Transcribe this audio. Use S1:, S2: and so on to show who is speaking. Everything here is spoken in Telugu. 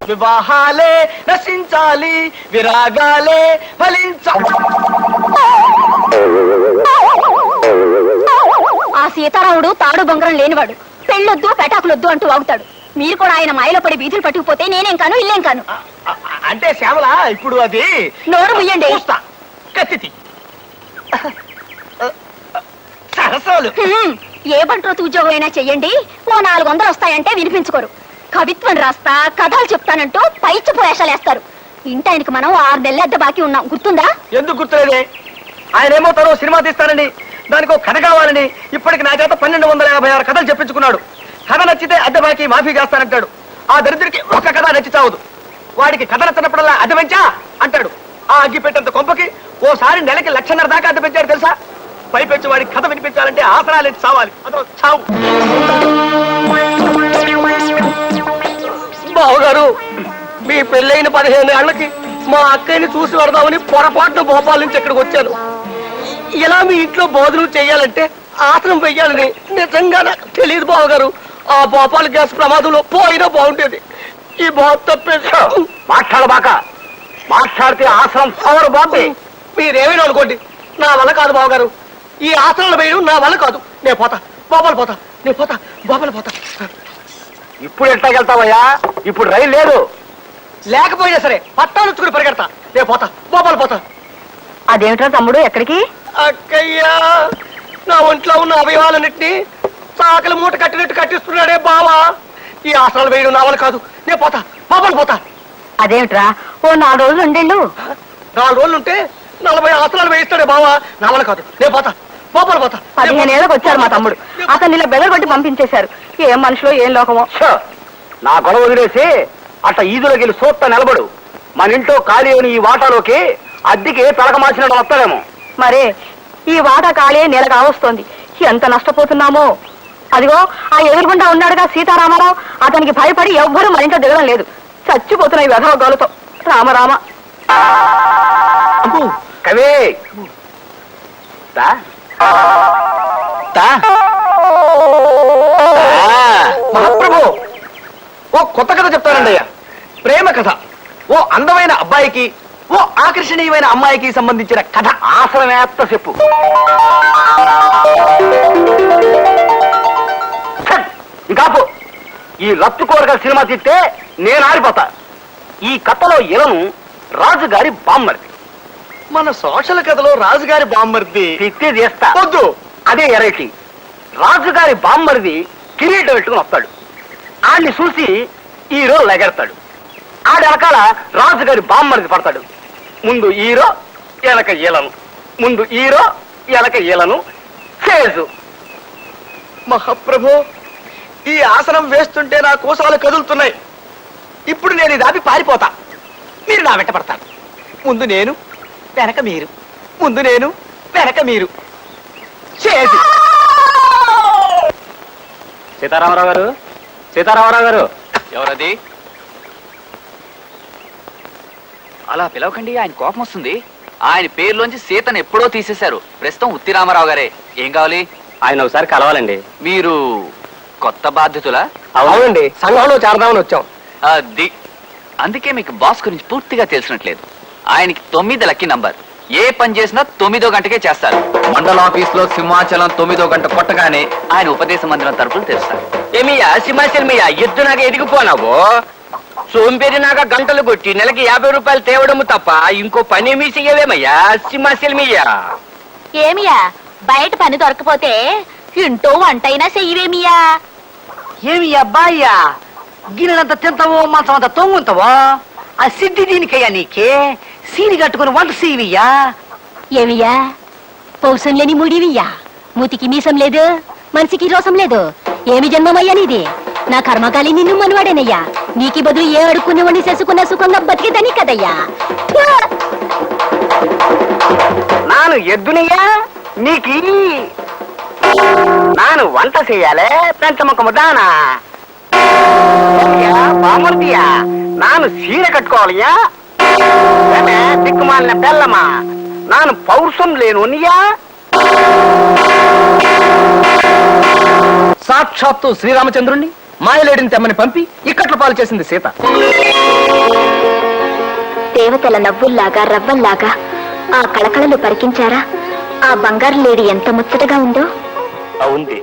S1: వివాహాలే నశించాలి, విరాగాలే ఫలించాలి.
S2: ఆ సీతారాముడు తాడు బొంగరం లేనివాడు. పెళ్ళొద్దు పెటాకులొద్దు అంటూ వాగుతాడు. మీరు కూడా ఆయన మాయలో పడి బీతులు పట్టుకుపోతే నేనేం కాను ఇల్లేం కాను.
S1: అంటే శ్యామల ఇప్పుడు అది
S2: నోరు ముయ్యండి.
S1: కత్తితి సరసాలు.
S2: ఏ బంట్రోతు ఉద్యోగం అయినా చెయ్యండి, ఓ 400 వస్తాయంటే వినిపించుకోరు. కవిత్వం రాస్తా, కథలు చెప్తానంటూ పైచిపోయేషాలేస్తారు. ఇంటి ఆయనకి మనం 6 నెలల అద్దె బాకీ ఉన్నాం, గుర్తుందా?
S1: ఎందుకు గుర్తులేదే? ఆయన ఏమో తను సినిమా తీస్తానని, దానికి ఒక కథ కావాలని ఇప్పటికి నా చేత 1256 కథలు చెప్పించుకున్నాడు. కథ నచ్చితే అద్దె బాకీ మాఫీ చేస్తానంటాడు. ఆ దరిద్రుడికి ఒక కథ నచ్చి చావదు. వాడికి కథ నచ్చినప్పుడల్లా అద్దె పెంచా అంటాడు. ఆ అగ్గి పెట్టేంత కొంపకి ఓసారి నెలకి 1,00,000 దాకా అద్దె పెంచాడు తెలుసా? పైపెచ్చి వాడికి కథ వినిపించాలంటే ఆసనాలు ఎత్తి చావాలి. అదో చావు. బావగారు, మీ పెళ్ళైన 15 ఏళ్లకి మా అక్కయ్యని చూసి వడదామని పొరపాటున భోపాల్ నుంచి ఇక్కడికి వచ్చాను. ఇలా మీ ఇంట్లో భోజనం చెయ్యాలంటే ఆసనం వెయ్యాలని నిజంగా నాకు తెలియదు బావగారు. ఆ భోపాల్ గ్యాస్ ప్రమాదంలో పోయినా బాగుండేది. ఈ బాబు తప్పేది. మాట్లాడబాక, మాట్లాడితే ఆసనం పవర్ బాబు. మీరేమైనా అనుకోండి, నా వల్ల కాదు బావగారు. ఈ ఆసనాలు వేయడం నా వల్ల కాదు. నేను పోతా, బాబాలు పోతా, నేను పోతా, బాబాలు పోతా. ఇప్పుడు ఎట్లాగెళ్తావయ్యా? ఇప్పుడు రైలు లేదు. లేకపోయినా సరే పట్టాలు వచ్చుకుని పరిగెడతా. నేను పోతా, బాబాలు పోతా.
S2: అదేమిటో తమ్ముడు, ఎక్కడికి?
S1: అక్కయ్యా, నా ఒంట్లో ఉన్న అవయవాలన్నింటినీ సాకలి మూట కట్టినట్టు కట్టిస్తున్నాడే బావా. ఈ ఆసనాలు వేయడం నా వల్ల కాదు. నేను పోతా, బాబాలు పోతా.
S2: అదేమిట్రా, ఓ 4 రోజులు ఉండేళ్ళు.
S1: 4 రోజులు ఉంటే 40 ఆసనాలు వేయిస్తాడే బావా. నా వల్ల కాదు. నేను పోతా, బాబాలు పోతా.
S2: 15 ఏళ్ళకి వచ్చారు మా తమ్ముడు. అతన్ని ఇలా బెదరగొట్టి పంపించేశారు. ఏం మనుషులో ఏం లోకమో.
S1: నా గొడవ వదిలేసి అట్ట ఈదులోకి వెళ్ళి సోత్త నిలబడు. మన ఇంట్లో ఖాళీ అని ఈ వాటాలోకి అద్దెకి తలక మార్చినట్టు వస్తారేమో.
S2: మరే ఈ వాటా ఖాళీ నెల కావస్తోంది. ఎంత నష్టపోతున్నామో. అదిగో ఆ ఎదురుగుండా ఉన్నాడుగా సీతారామారావు, అతనికి భయపడి ఎవ్వరూ మన ఇంట్లో దిగడం లేదు. చచ్చిపోతున్నాయి వెధవ గోలతో. రామరామ.
S1: కవే మహాప్రభు, ఓ కొత్త కథ చెప్తానండి అయ్యా. ప్రేమ కథ. ఓ అందమైన అబ్బాయికి, ఓ ఆకర్షణీయమైన అమ్మాయికి సంబంధించిన కథ. ఆసనమేత్త చెప్పు. ఇంకాపు. ఈ రత్తుకోరగా సినిమా తిట్టే నేను ఆరిపోతా. ఈ కథలో ఇలను రాజుగారి బామ్మర్ది. మన సోషల్ కథలో రాజుగారి బామ్మర్ది తిట్టి చేస్తా వద్దు. అదే ఎరైటీ. రాజుగారి బామ్మర్ది కిరీటం పెట్టుకుని వస్తాడు. ఆడిని చూసి హీరో లెగెడతాడు. ఆడి వెనకాల రాజుగారి బామ్మర్ది పడతాడు. ముందు హీరో, వెనక ఈలను. ముందు హీరో, వెనక ఈలను. చేజు. మహాప్రభు, ఈ ఆసనం వేస్తుంటే నా కోసాలు కదులుతున్నాయి. ఇప్పుడు నేను ఇది ఆపి పారిపోతా. మీరు నా వెంట పడతారు. ముందు నేను, వెనక మీరు. ముందు నేను, వెనక మీరు. చేసి
S3: సీతారామరావు గారు, సీతారామరావు గారు.
S4: ఎవరది? అలా పిలవకండి, ఆయన కోపం వస్తుంది. ఆయన పేరులోంచి సీతను ఎప్పుడో తీసేశారు. ప్రస్తుతం ఉత్తి రామారావు గారే. ఏం కావాలి?
S3: ఆయన ఒకసారి కలవాలండి.
S4: మీరు కొత్త బాధ్యతలా?
S1: అవునండి, సంఘంలో చేరదామని వచ్చాం.
S4: అది అందుకే మీకు బాస్ గురించి పూర్తిగా తెలిసినట్లేదు. ఆయనకి 9 లక్కీ నంబర్. ఏ పని చేసినా 9వ గంటకే చేస్తారు. మండల ఆఫీస్ లో సింహాచలం 9వ గంట కొట్టగానే ఆయన ఉపదేశ మందిరం తరపులు తెరుస్తారు.
S1: ఏమియా సింహాచలమయ్యా, ఎద్దు నాకు ఎదిగిపోనావు. సోంపేరి నాగా గంటలు కొట్టి నెలకి 50 రూపాయలు తేవడము తప్ప ఇంకో పని ఏమీ చెయ్యవేమయ్యా సింహాచలమయ్యా.
S2: ఏమియా, బయట పని దొరకపోతే ఇంటో వంటైనా చెయ్యవేమియా?
S5: ఏమి అబ్బాయ్యా, గిన్నెలంత తింటావో మాసం అంత తొంగుంటావో? ఆ సిద్ధి దీనికయ్యా నీకే. సీని కట్టుకుని వంట సీవియ్యా.
S2: ఏమియా, పౌసం లేని ముడివియ్యా. మూతికి మీసం లేదు, మనిషికి రోసం లేదు. ఏమి జన్మమయ్యా నీది? నా కర్మకాలి నిన్ను మనవాడేనయ్యా. నీకి బదులు ఏ అడుక్కునేవాడిని చేసుకున్న సుఖంగా బతికేదని కదయ్యా.
S1: నాను ఎద్దునయ్యా, నీకి నాను వంట చెయ్యాలే. పెంచముఖము దానా బామర్దియా, నాను సీర కట్టుకోవాలయ్యా. దిక్కుమాలిన బెల్లమా, నాను పౌరుషం లేనునియా.
S3: సాక్షాత్తు శ్రీరామచంద్రుణ్ణి
S1: మాయలేడిని తెమ్మని పంపి ఇక్కట్లు పాలు చేసింది సీత.
S2: దేవతల నవ్వుల్లాగా రవ్వల్లాగా ఆ కళకళలు పరికించారా? ఆ బంగారు లేడి ఎంత ముచ్చటగా ఉందో.
S3: అవుంది.